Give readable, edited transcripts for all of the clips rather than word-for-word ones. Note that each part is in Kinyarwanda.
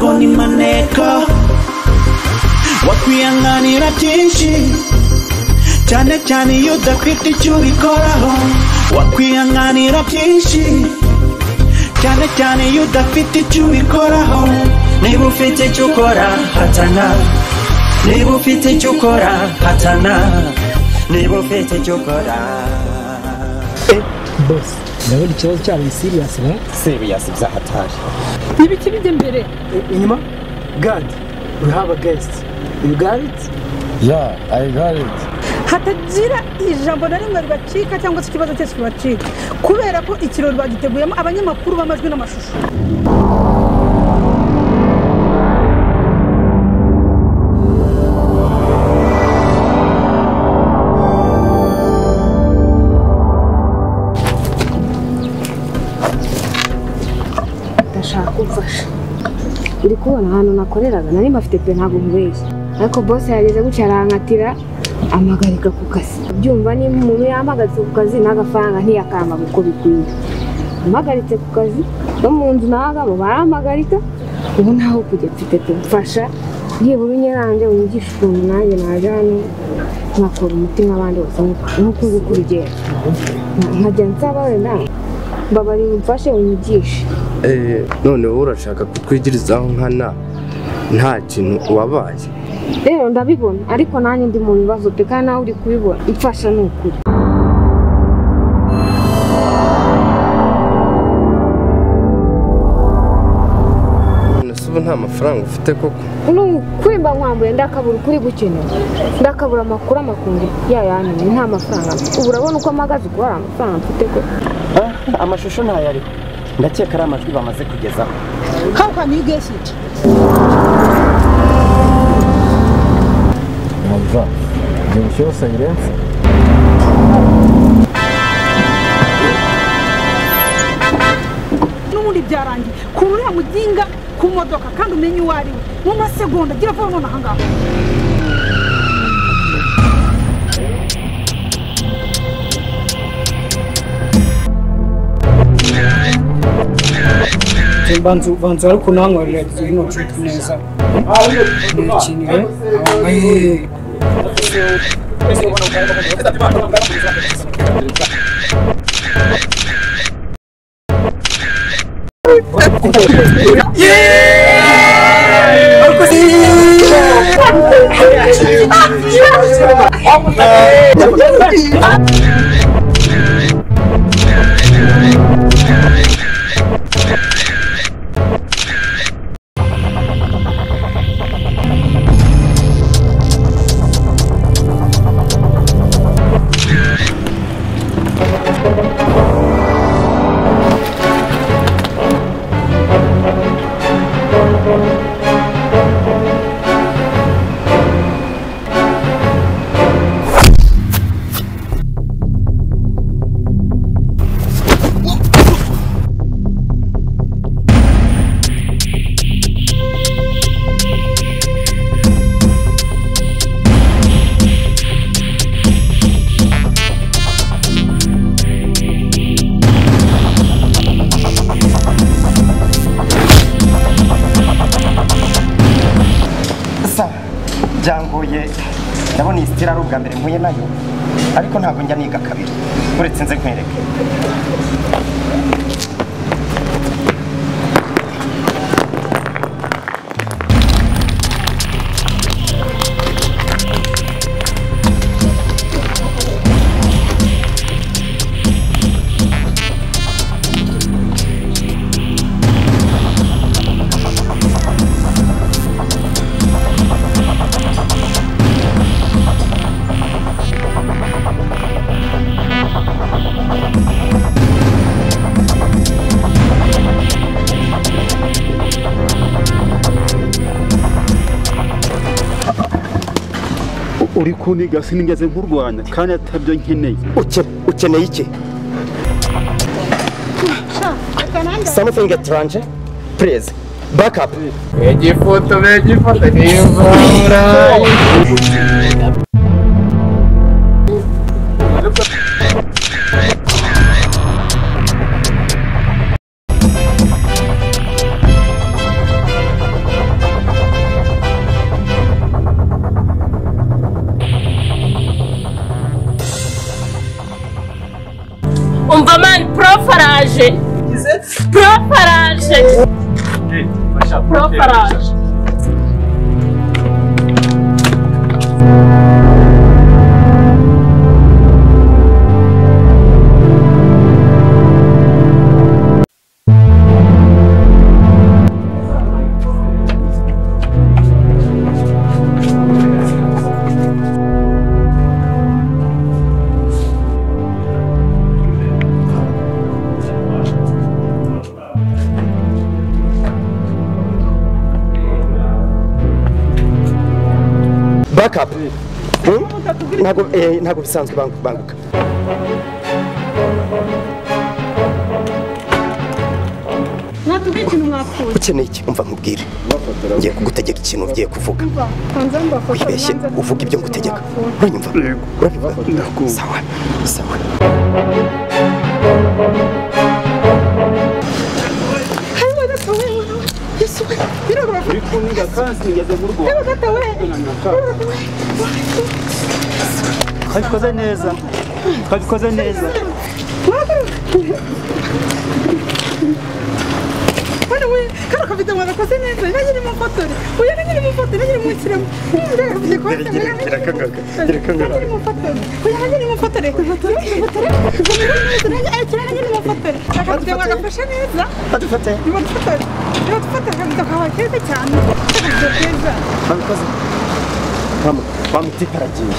ngo ni maneko wakwihanganira byinshi cyane cyane iyo udafite icyo ubikoraho wakwihanganira byinshi cyane cyane iyo udafite icyo ubikoraho niba ufite icyo ukora hatana niba ufite icyo ukora hatana niba ufite icyo ukora boss ndabona ikibazo cyabo ni serious na serious byahatari ibiki bijye mbere inyuma god we have a guest you got it yeah I got it hatagira ijambo na rimwe ribacika cyangwa se ikibazo cyose kibacika kubera ko ikirori bagiteguyemo abanyamakuru b'amajwi n'amashusho ndashaka kumfasha uri kubona ahantu nakoreraga nari mbafite pe ntabwo mubeshya ariko boss yageze gutya arankatira amagarika ku kazi byumva ni umuntu yamagaritse ku kazi n'agafaranga ntiyakamba uko bikwiye amagaritse ku kazi no mu nzu nahagamo baramagarika ubu naho kujya mfite tumfasha byibura unyeranje unyigisha ukuntu nanjye naje hano nkakora umuti nk'abandi bose nk'uko uzi ko urugero nkajya nsaba wenda mbabari mfashe unyigishe none wowe urashaka kutwigirizaho nkana nta kintu wabaye rero ndabibona ariko nanjye ndi mu bibazo pe kandi nawe uri kubibona imfasha ni ukuri ubu nta mafaranga ufite koko kwimba nkwambuye ndakabura ukuri gukenera ndakabura amakuru yayamenye nta mafaranga ubu urabona uko mpagaze kuba hari amafaranga mfite koko amashusho ntayariho ndakeka ari amajwi bamaze kugezaho how can you guess it Mva ni ushyira silence n'ubundi byarangiye kuri uriya muginga ku modoka kandi umenye uwo ari we mu masegonda gira vuba none ahangaha banzu ariko nankorera ino trip neza nikinire byangoye ndabona iyi style ari ubwa mbere mpuye nayo ariko ntabwo njya niga kabiri uretse nze nkwereke uri kuniga sinigeze nkurwanya kandi atabyo nkeneye ukeneye iki something étrange please back up igifoto n'imvura Profarage. Profarage. Profarage. Backup. Ntabwo bisanzwe banguka. Natubwiye ikintu mwapfuye. Ukeneye iki? Umva nkubwire. Ngiye kugutegeka ikintu ugiye kuvuga. Wibeshye uvuga ibyo ngutegeka. Uranyumva? Uranyumva? Sawa. Sawa. Twabikoze neza. Twabikoze neza. Hano we kano kafite mwagakoze neza nagiri mu fotore uyu nagiri mu fotore nagiri mu kiremo nagiri mu fotore uyu nagiri mu fotore nagiri mu fotore akafite mwagafashe neza Badufate. badufate akafite kawakeze cyane akafite keza Babikoze. Bamutipa aragiye.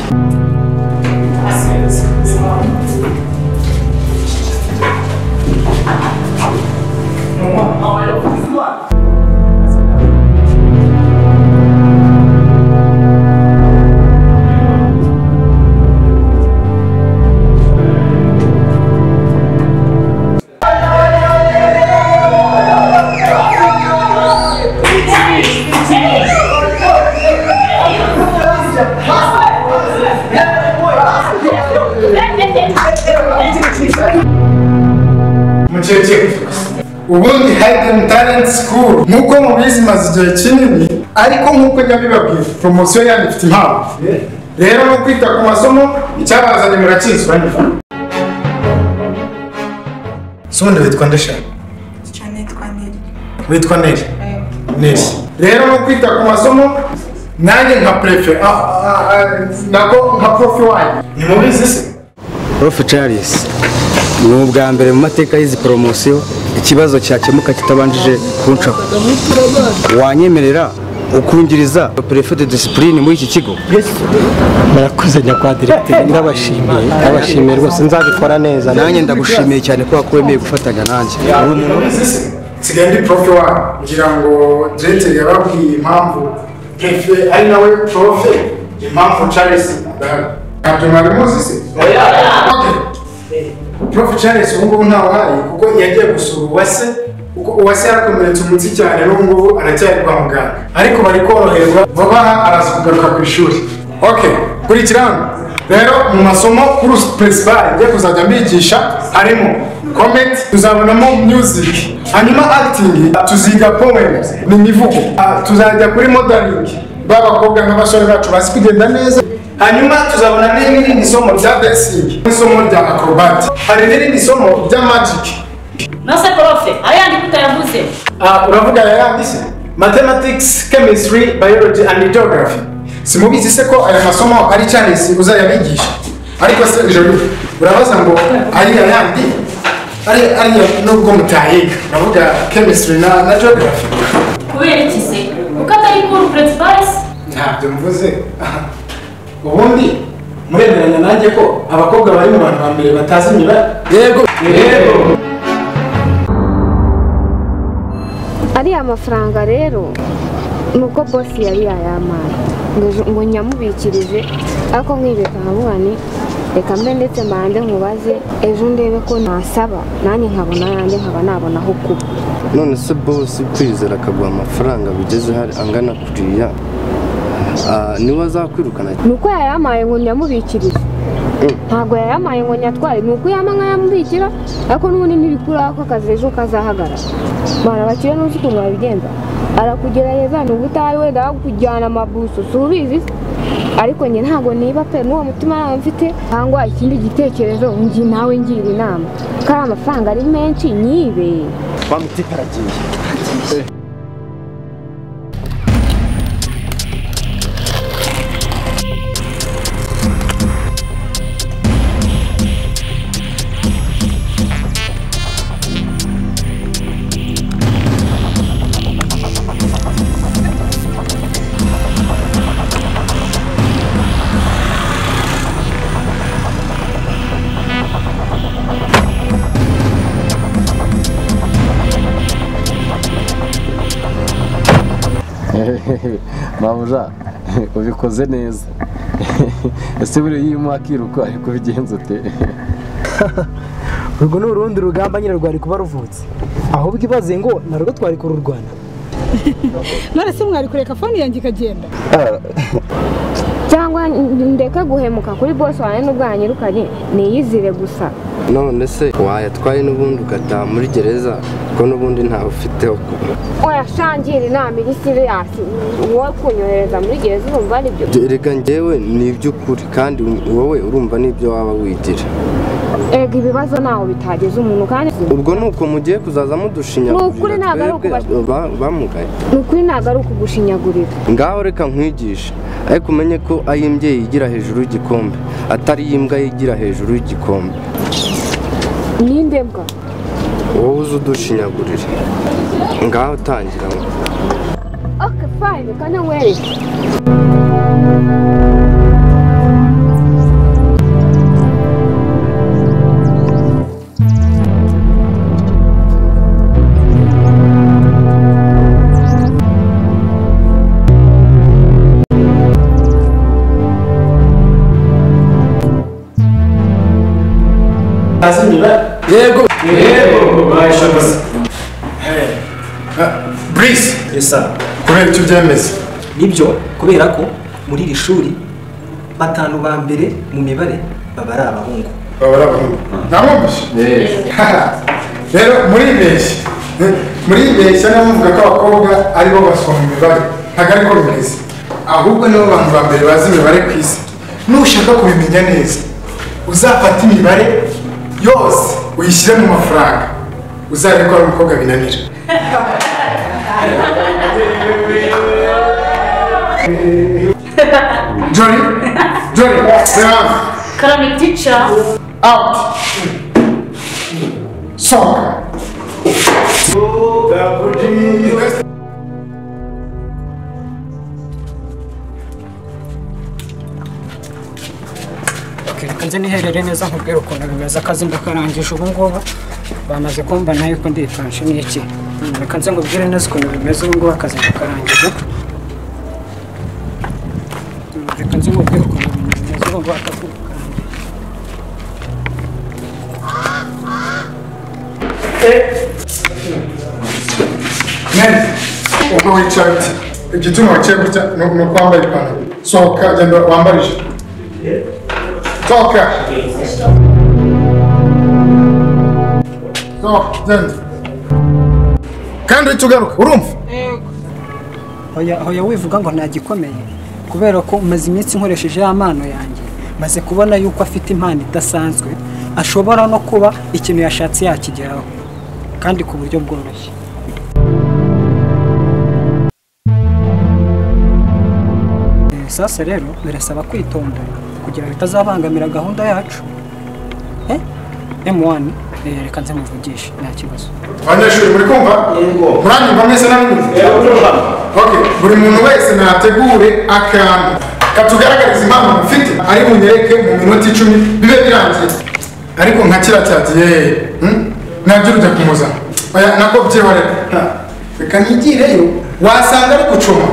Ubundi Hidden Talent School nkuko mubizi maze igihe kinini ariko nkuko nyabibabwira promotion yanyu ifite impamvu rero no kwita ku masomo icyabazanye murakizwa nifa sonde witwa ndesha cyane twaniri witwa Neri Neri rero no kwita ku masomo nanjye nka prefet nako nka profi wanyu ni mubizi se Prof Charles ni ubwa mbere mu mateka y'izi promotion ikibazo cyakemuka kitabanjije kuncaho wanyemerera ukungiriza prefet de discipline muri iki kigo Murakoze nyakwa directeur ndabashimiye rwose nzabikora neza nanjye ndagushimiye cyane ko wakwemeye gufatanya nanjye nsigaye ndi profi wanyu ngira ngo directeur yababwiye impamvu prefet ari nawe prof impamvu Charles ntabyo mwari muzi se Prof Charles ubu ntawe hari kuko yagiye gusura Uwase kuko Uwase yarakomeretse umutsi cyane n'ubu aracyari kwa muganga ariko bari koroherwa vuba araza kugaruka ku ishuri. Okay, kurikirana rero mu masomo kuri principal ngiye kuzajya mbigisha harimo comment, tuzabonamo music, hanyuma acting, tuziga poems ni mivugo, tuzajya kuri modeling b'abakobwa n'abasore bacu basi kugenda neza. Hanyuma tuzabona n'irindi somo rya dancing, isomo rya acrobat, hari n'irindi somo rya magic. Nose profe, ayandi kutayavuze. Uravuga yayandise mathematics, chemistry, biology and geography. Simubizi se ko aya masomo ari Charles uzayabigisha. Ariko se ijoro urabaza ngo ari yayandi ari nubwo mutayiga. Uravuga chemistry na geography. Kubera iki se? Uko atari kuri principals? Ntabyo mvuze. Ubundi muremeranya nanjye ko abakobwa bari mu bantu ba mbere batazi imibare. Yego. Ari amafaranga rero nuko boss yari yayamaye ngo nyamubikirize ariko nkibeka nkamubani reka mbe ndetse mbande nkubaze ejo ndebe ko nasaba nani nkabona yanjye nkaba nabona aho kuba. none se boss kwizera akaguha amafaranga bigeze hari angana kuriya niwe azakwirukana nuko yayamaye ngo nyamubikirize ntabwo yayamaye ngo nyatware nuko yama nkayamubikira ariko n'ubundi ntibikura ko akazi ejo kazahagarara barabakire n'uzi ukuntu babigenza arakugerageza n'ubutayi wenda kujyana amabuso subizi ariko njye ntabwo niba pe n'uwo mutima nawe mfite cyangwa ikindi gitekerezo njye nawe ngira inama ko ari amafaranga ari menshi nyibe bamutipe aragiye. mabuja ubikoze neza. Ese buri yimo akiruka ariko bigenze ute? urwo ni urundi rugamba nyine rwari kuba ruvutse ahubwo ibaze ngo narwo twari kururwana. none se mwari kureka fone yanjye ikagenda cyangwa ndeka guhemuka kuri boss wawe n'ubwo yanyirukanye niyizire gusa. None se wayatwaye n'ubundi ugataha muri gereza ko n'ubundi ntawe ufiteho kuba. Oya shangira inama iri serious wowe kunyohereza muri gereza urumva ari byo. Erega njyewe ni iby'ukuri kandi wowe urumva n'ibyo waba wigira. Ega ibibazo naho bitageze umuntu kandi ubwo nuko mugiye kuzaza mudushinyagurira. Nukuri ntago ari bamugaye. Nukuri ntago ari ukugushinyagurira. Ngaho reka nkwigisha ariko umenye ko ayimbye yigira hejuru y'igikombe atari yimbwa yigira hejuru y'igikombe. Ninde mbwa? Wowe uzi udushinyagurira. Ngaho tangira ngo. Okay fine kandi nkwereke. Yego. Bayishabaza. Brice. Yesa. Kubera icyo byemeze. Nibyo kubera ko muri iri shuri batanu ba mbere mu mibare baba ari abahungu. Baba ari abahungu. Namubishe. Rero muri ibeshya namuvuga ko abakobwa aribo basoma imibare. Ntabwo ariko bimeze. Ahubwo nibo bantu ba mbere bazi imibare ku isi. Nushaka kubimenya neza uzafata imibare yose uyishyire mu mafaranga uzarebe ko ari umukobwa binanira. Johnny, Academic teacher. Out. Soka. reka nze niherere neza nkubwira ukuntu bimeze akazi ndakarangije ubu ngubu bamaze kumbana yuko nditanshe n'iki. Reka nze ngubwire neza ukuntu bimeze ubu ngubu akazi ndakarangije. Reka nze ngubwire ukuntu bimeze ubu ngubu akazi ndakarangije. Ubwo wicaye uti igituma waciye gutya ni uko wambaye ipantaro. Sohoka genda wambarije. Sohoka. Genda. Kandi uhita ugaruka urumva? Hoya wivuga ngo nta gikomeye kubera ko umaze iminsi nkoresheje amano yanjye maze kubona yuko afite impano idasanzwe ashobora no kuba ikintu yashatse yakigeraho kandi ku buryo bworoshye. Sasa rero birasaba kwitonda kugira ngo bitazabangamira gahunda yacu. M1 reka nze muvugishe nta kibazo. Abanyeshuri muri kumva? Yego. Muranyumva mwese namwe? Yego. Okay, buri muntu wese nategure akantu katugaragariza impano mufite ari bunyereke mu minota 10 bibe birangiye. Ariko nka kira cyagiye nabyo rujya kumuza. Oya nako byihore. Reka ntigireyo wasanga ari gucuma.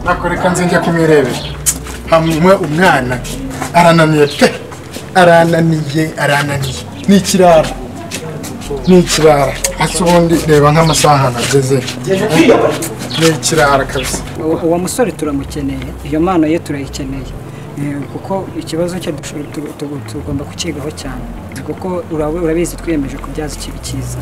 Nakoreka nze njya kumwirebera. Hamwe umwana arananiye pe. Arananiye. Ni ikirara. Ase ubundi reba nk'amasaha nageze. Ni ikirara kabisa. Uwo musore turamukeneye. Iyo mpano ye turayikeneye. Kuko ikibazo cye tugomba kukigaho cyane. Kuko urabizi twiyemeje kubyaza ikibi cyiza.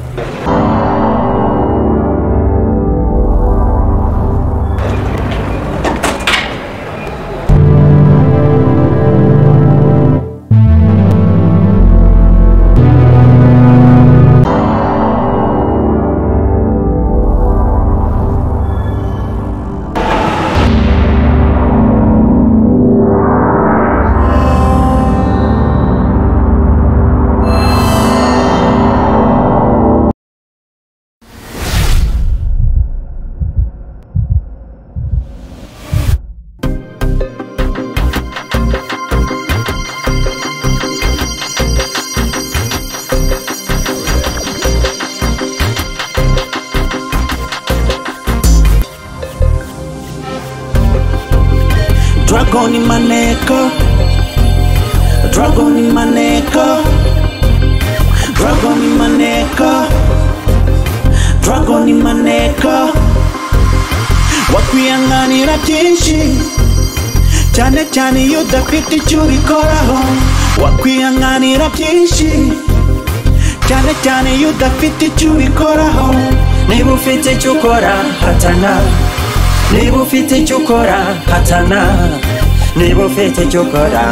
Dragon in maneko, dragon in maneko, dragon in maneko, dragon in maneko. Wakwihanganira byinshi cyane cyane iyo udafite icyo ubikoraho. Wakwihanganira byinshi cyane cyane iyo udafite icyo ubikoraho. Niba ufite icyo ukora hatana, niba ufite icyo ukora hatana, niba ufite icyo ukora